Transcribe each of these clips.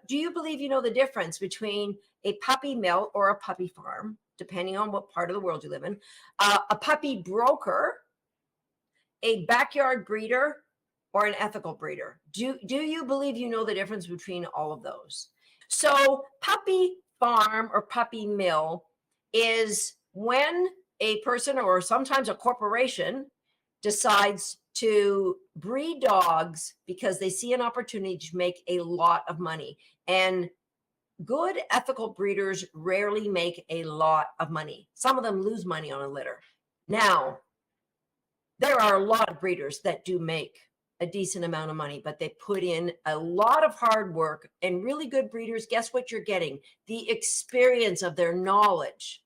Do you believe you know the difference between a puppy mill or a puppy farm, depending on what part of the world you live in, a puppy broker, a backyard breeder, or an ethical breeder? Do you believe you know the difference between all of those? So puppy farm or puppy mill is when a person or sometimes a corporation decides to breed dogs because they see an opportunity to make a lot of money. And good ethical breeders rarely make a lot of money. Some of them lose money on a litter. Now, there are a lot of breeders that do make a decent amount of money, but they put in a lot of hard work. And really good breeders, guess what you're getting? The experience of their knowledge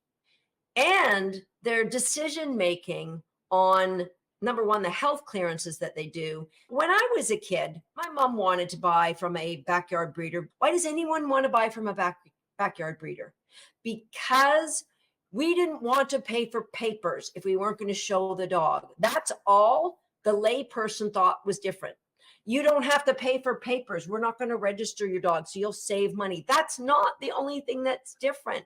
and their decision making on, number one, the health clearances that they do. When I was a kid, my mom wanted to buy from a backyard breeder. Why does anyone want to buy from a backyard breeder? Because we didn't want to pay for papers if we weren't going to show the dog. That's all the lay person thought was different. You don't have to pay for papers. We're not going to register your dog, so you'll save money. That's not the only thing that's different.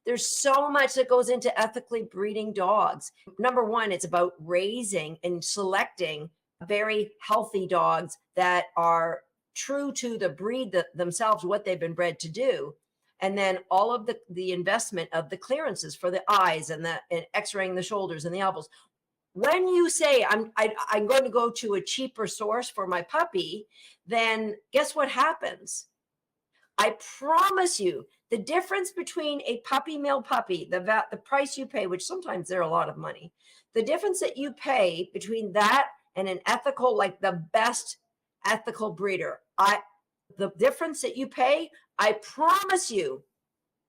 There's so much that goes into ethically breeding dogs. Number one, it's about raising and selecting very healthy dogs that are true to the breed themselves, what they've been bred to do. And then all of the investment of the clearances for the eyes and x-raying the shoulders and the elbows. When you say I'm going to go to a cheaper source for my puppy, then guess what happens? I promise you, the difference between a puppy mill puppy, the price you pay, which sometimes they're a lot of money, the difference that you pay between that and an ethical, like the best ethical breeder, the difference that you pay, I promise you,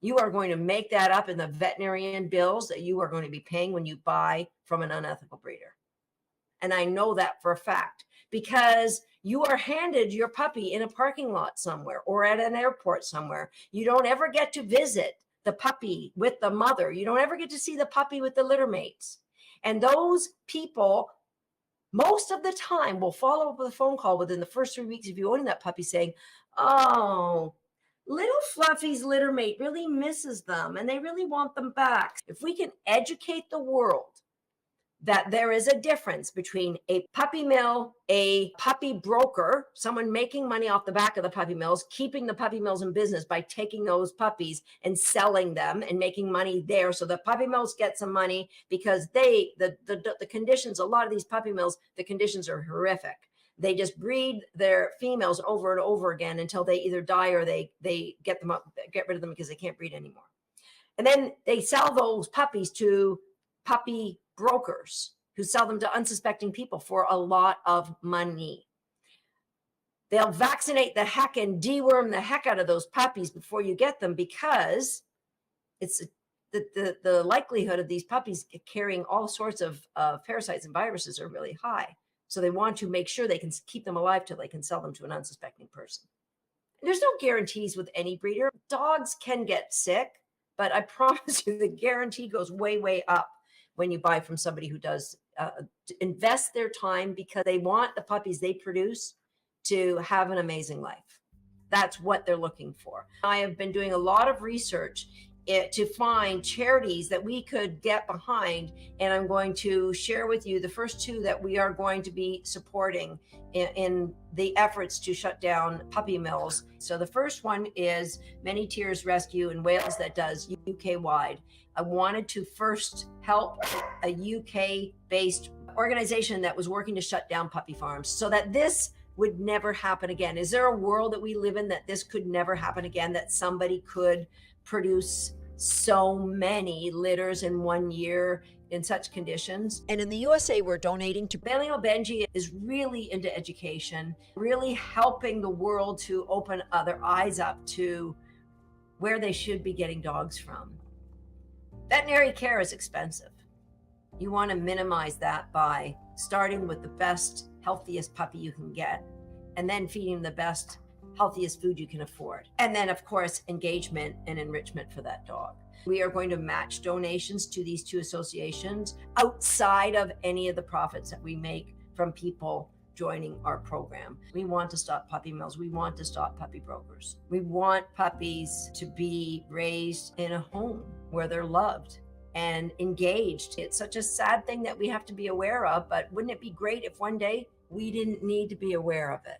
you are going to make that up in the veterinarian bills that you are going to be paying when you buy from an unethical breeder. And I know that for a fact because you are handed your puppy in a parking lot somewhere or at an airport somewhere. You don't ever get to visit the puppy with the mother. You don't ever get to see the puppy with the litter mates. And those people, most of the time, will follow up with a phone call within the first 3 weeks of you owning that puppy saying, oh, little Fluffy's litter mate really misses them and they really want them back. If we can educate the world that there is a difference between a puppy mill, a puppy broker, someone making money off the back of the puppy mills, keeping the puppy mills in business by taking those puppies and selling them and making money there. So the puppy mills get some money because the conditions, a lot of these puppy mills, the conditions are horrific. They just breed their females over and over again until they either die or they get rid of them because they can't breed anymore. And then they sell those puppies to puppy brokers who sell them to unsuspecting people for a lot of money. They'll vaccinate the heck and deworm the heck out of those puppies before you get them because it's the likelihood of these puppies carrying all sorts of parasites and viruses are really high. So they want to make sure they can keep them alive till they can sell them to an unsuspecting person. There's no guarantees with any breeder. Dogs can get sick, but I promise you the guarantee goes way, way up when you buy from somebody who does invest their time because they want the puppies they produce to have an amazing life. That's what they're looking for. I have been doing a lot of research to find charities that we could get behind, and I'm going to share with you the first two that we are going to be supporting in the efforts to shut down puppy mills. So the first one is Many Tears Rescue in Wales that does UK-wide. I wanted to first help a UK-based organization that was working to shut down puppy farms so that this would never happen again. Is there a world that we live in that this could never happen again, that somebody could produce so many litters in 1 year in such conditions? And in the USA, we're donating to Out Benji is really into education, really helping the world to open their eyes up to where they should be getting dogs from. Veterinary care is expensive. You want to minimize that by starting with the best, healthiest puppy you can get, and then feeding the best, healthiest food you can afford. And then, of course, engagement and enrichment for that dog. We are going to match donations to these two associations outside of any of the profits that we make from people joining our program. We want to stop puppy mills. We want to stop puppy brokers. We want puppies to be raised in a home where they're loved and engaged. It's such a sad thing that we have to be aware of, but wouldn't it be great if one day we didn't need to be aware of it?